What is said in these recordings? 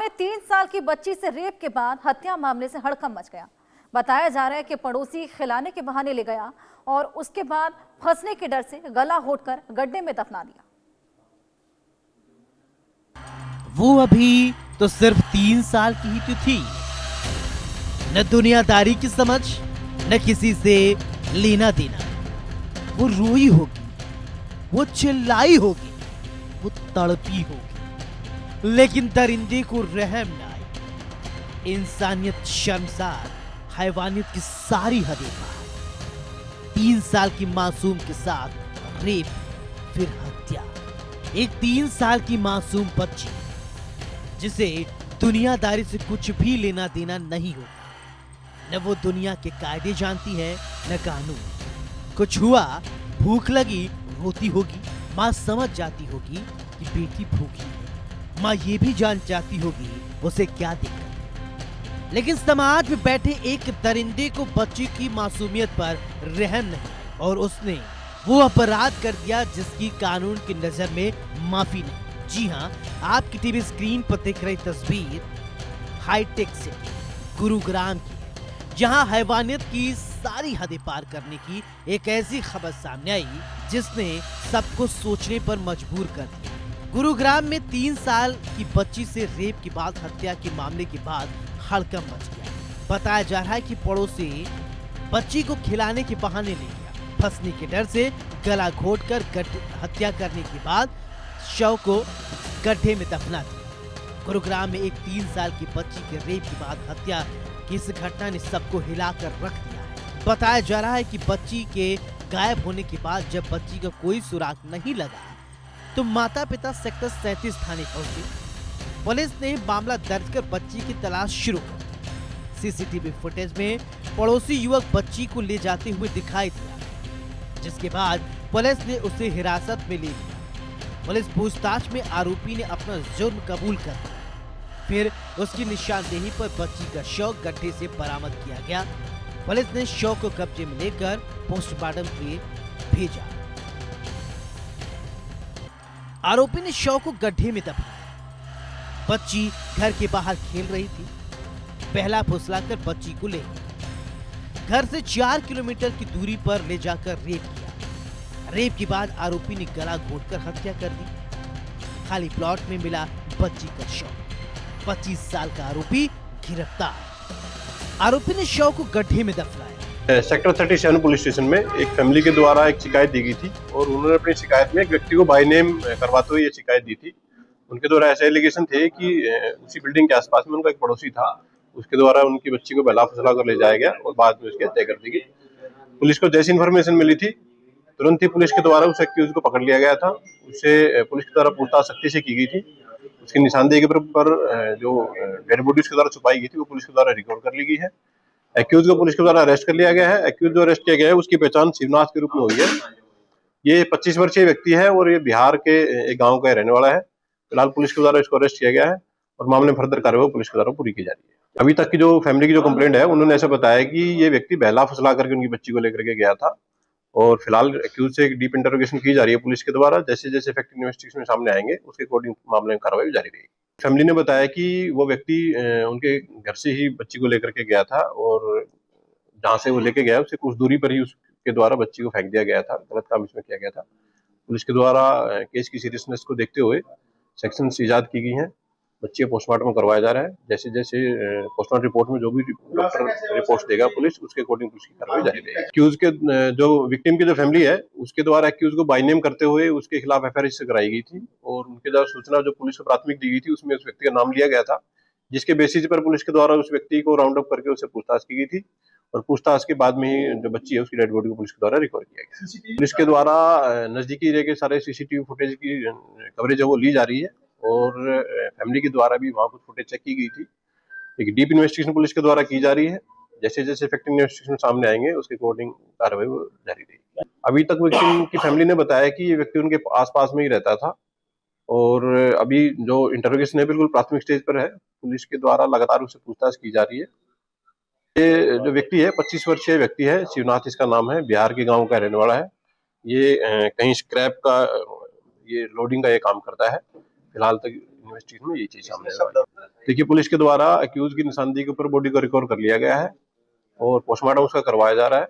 में 3 साल की बच्ची से रेप के बाद हत्या मामले से हड़कंप मच गया। बताया जा रहा है कि पड़ोसी खिलाने के बहाने ले गया और उसके बाद फंसने के डर से गला घोंटकर गड्ढे में दफना दिया। वो अभी तो सिर्फ 3 साल की ही तो थी। न दुनियादारी की समझ, न किसी से लेना देना। वो रोई होगी, वो चिल्लाई होगी, वो तड़पी होगी, लेकिन दरिंदे को रहम न आई। इंसानियत शर्मसार, हैवानियत की सारी हदें पार। 3 साल की मासूम के साथ रेप, फिर हत्या। एक 3 साल की मासूम बच्ची जिसे दुनियादारी से कुछ भी लेना देना नहीं होता। न वो दुनिया के कायदे जानती है, न कानून। कुछ हुआ, भूख लगी, रोती होगी। माँ समझ जाती होगी कि बेटी भूखी है। माँ ये भी जान जाती होगी उसे क्या दिक्कत। लेकिन समाज में बैठे एक दरिंदे को बच्ची की मासूमियत पर रहम नहीं, और उसने वो अपराध कर दिया जिसकी कानून की नजर में माफी नहीं। जी हाँ, आपकी टीवी स्क्रीन पर दिख रही तस्वीर हाईटेक सिटी गुरुग्राम की है, जहां हैवानियत की सारी हदें पार करने की एक ऐसी खबर सामने आई जिसने सबको सोचने पर मजबूर कर दिया। गुरुग्राम में 3 साल की बच्ची से रेप के बाद हत्या के मामले के बाद हड़कंप मच गया। बताया जा रहा है कि पड़ोसी बच्ची को खिलाने के बहाने ले गया। फंसने के डर से गला घोंटकर हत्या करने के बाद शव को गड्ढे में दफना दिया। गुरुग्राम में एक 3 साल की बच्ची के रेप के बाद हत्या की इस घटना ने सबको हिलाकर रख दिया है। बताया जा रहा है कि बच्ची के गायब होने के बाद जब बच्ची का कोई सुराग नहीं लगा तो माता पिता सेक्टर 37 थाने पहुंचे। पुलिस ने मामला दर्ज कर बच्ची की तलाश शुरू कर दी। सीसीटीवी फुटेज में पड़ोसी युवक बच्ची को ले जाते हुए दिखाई दिया, जिसके बाद पुलिस ने उसे हिरासत में ले लिया। पुलिस पूछताछ में आरोपी ने अपना जुर्म कबूल कर लिया। फिर उसकी निशानदेही पर बच्ची का शव गड्ढे से बरामद किया गया। पुलिस ने शव को कब्जे में लेकर पोस्टमार्टम के लिए भेजा। आरोपी ने शव को गड्ढे में दफनाया। बच्ची घर के बाहर खेल रही थी। पहला फुसलाकर बच्ची को ले गया। घर से 4 किलोमीटर की दूरी पर ले जाकर रेप किया। रेप के बाद आरोपी ने गला घोंटकर हत्या कर दी। खाली प्लॉट में मिला बच्ची का शव। 25 साल का आरोपी गिरफ्तार। आरोपी ने शव को गड्ढे में दफनाया। सेक्टर 37 पुलिस स्टेशन में एक फैमिली के द्वारा एक शिकायत दी गई थी और उन्होंने अपनी शिकायत में एक व्यक्ति को बाय नेम करवाते हुए ये शिकायत दी थी। उनके द्वारा ऐसे एलिगेशन थे कि उसी बिल्डिंग के आसपास में उनका एक पड़ोसी था, उसके द्वारा उनकी बच्ची को बहला फुसला कर ले जाया गया और बाद में उसकी हत्या कर दी गई। पुलिस को जैसी इन्फॉर्मेशन मिली थी तुरंत ही पुलिस के द्वारा उस एक्यूज को पकड़ लिया गया था। उससे पुलिस के द्वारा पूछताछ सख्ती से की गई थी। उसकी निशानदेही के पर जो डेड बॉडी उसके द्वारा छुपाई गई थी वो पुलिस के द्वारा रिकवर कर ली गई है। एक्यूज को पुलिस के द्वारा अरेस्ट कर लिया गया है। एक्यूज जो अरेस्ट किया गया है उसकी पहचान शिवनाथ के रूप में हुई है। ये 25 वर्षीय व्यक्ति है और ये बिहार के एक गाँव का रहने वाला है। फिलहाल पुलिस के द्वारा इसको अरेस्ट किया गया है और मामले में फर्दर कार्रवाई पुलिस के द्वारा पूरी की जा रही है। अभी तक की जो फैमिली की जो कंप्लेंट है उन्होंने ऐसा बताया कि ये व्यक्ति बहला फुसला करके उनकी बच्ची को लेकर के गया था और फिलहाल एक्यूज से डीप इंटरोगेशन की जा रही है पुलिस के द्वारा। जैसे जैसे फैक्ट इन्वेस्टिगेशन सामने आएंगे उसके अकॉर्डिंग मामले में कार्रवाई जारी रहेगी। फैमिली ने बताया कि वो व्यक्ति उनके घर से ही बच्ची को लेकर के गया था और जहाँ से वो लेके गया उससे कुछ दूरी पर ही उसके द्वारा बच्ची को फेंक दिया गया था। गलत काम इसमें किया गया था। पुलिस के द्वारा केस की सीरियसनेस को देखते हुए सेक्शंस ईजाद की गई हैं। बच्ची का पोस्टमार्टम करवाया जा रहा है। जैसे जैसे पोस्टमार्टम रिपोर्ट में जो भी डॉक्टर रिपोर्ट देगा पुलिस उसके अकॉर्डिंग पुलिस की कार्रवाई जारी रहेगी। एक्यूज के जो विक्टिम की जो फैमिली है उसके द्वारा एक्यूज को बाय नेम करते हुए उसके खिलाफ एफआईआर रजिस्टर कराई गई थी और उनके द्वारा सूचना जो पुलिस को प्राथमिक दी गई थी उसमें उस व्यक्ति का नाम लिया गया था, जिसके बेसिस पर पुलिस के द्वारा उस व्यक्ति को राउंड अप करके उससे पूछताछ की गई थी और पूछताछ के बाद में ही जो बच्ची है उसकी डेड बॉडी को पुलिस के द्वारा रिकवर किया गया। पुलिस के द्वारा नजदीकी एरिया के सारे सीसीटीवी फुटेज की कवरेज है वो ली जा रही है और फैमिली के द्वारा भी वहाँ कुछ फुटेज चेक की गई थी। एक डीप इन्वेस्टिगेशन पुलिस के द्वारा की जा रही है। जैसे जैसे फैक्ट इन्वेस्टिगेशन सामने आएंगे उसके अकॉर्डिंग कार्रवाई जारी रहेगी। अभी तक विक्टिम की फैमिली ने बताया कि ये व्यक्ति उनके आसपास में ही रहता था और अभी जो इंटरोगेशन है बिल्कुल प्राथमिक स्टेज पर है। पुलिस के द्वारा लगातार उससे पूछताछ की जा रही है। ये जो व्यक्ति है 25 वर्षीय व्यक्ति है, शिवनाथ इसका नाम है, बिहार के गाँव का रहने वाला है। ये कहीं स्क्रैप का ये लोडिंग का ये काम करता है। फिलहाल तक इन्वेस्टिगेशन में ये चीज सामने आई। देखिए, पुलिस के द्वारा एक्यूज की निशानदेही के ऊपर बॉडी को रिकवर कर लिया गया है और पोस्टमार्टम उसका करवाया जा रहा है,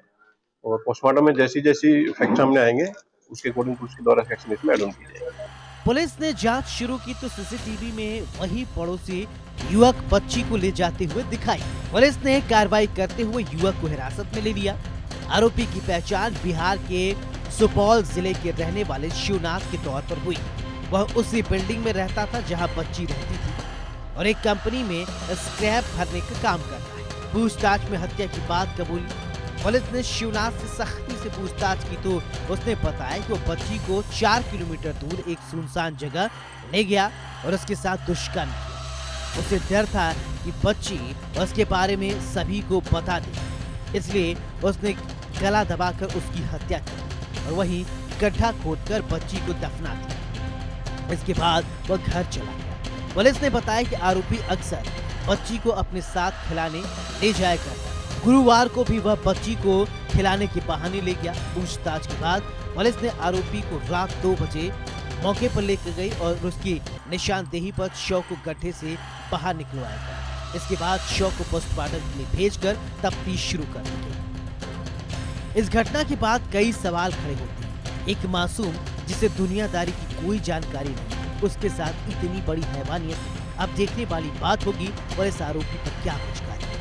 और पोस्टमार्टम में जैसी जैसी फैक्ट सामने आएंगे उसके अकॉर्डिंग पुलिस के द्वारा एक्शन इसमें एड ऑन की जाएगी। पुलिस ने जांच शुरू की तो सीसीटीवी में वही पड़ोसी युवक बच्ची को ले जाते हुए दिखाई। पुलिस ने कार्रवाई करते हुए युवक को हिरासत में ले लिया। आरोपी की पहचान बिहार के सुपौल जिले के रहने वाले शिवनाथ के तौर पर हुई। वह उसी बिल्डिंग में रहता था जहां बच्ची रहती थी और एक कंपनी में स्क्रैप भरने का काम करता है। पूछताछ में हत्या की बात कबूली। पुलिस ने शिवनाथ से सख्ती से पूछताछ की तो उसने बताया कि वो बच्ची को 4 किलोमीटर दूर एक सुनसान जगह ले गया और उसके साथ दुष्कर्म किया। उसे डर था कि बच्ची उसके बारे में सभी को बता दे, इसलिए उसने गला दबाकर उसकी हत्या की और वहीं गड्ढा खोदकर बच्ची को दफना दिया। इसके बाद वह घर चला गया। पुलिस ने बताया कि आरोपी अक्सर बच्ची को अपने साथ खिलाने ले जाया करता। गुरुवार को भी वह बच्ची को खिलाने के बहाने ले गया। पूछताछ के बाद पुलिस ने आरोपी को रात 2 बजे मौके पर लेकर गई और उसकी निशानदेही पर शव को गड्ढे से बाहर निकलवाया गया। इसके बाद शव को पोस्टमार्टम के लिए भेजकर तफ्तीश शुरू कर दी गई। इस घटना के बाद कई सवाल खड़े होते हैं। एक मासूम जिसे दुनियादारी की कोई जानकारी नहीं, उसके साथ इतनी बड़ी हैवानियत। अब देखने वाली बात होगी पुलिस आरोपी पर क्या कुछ करे।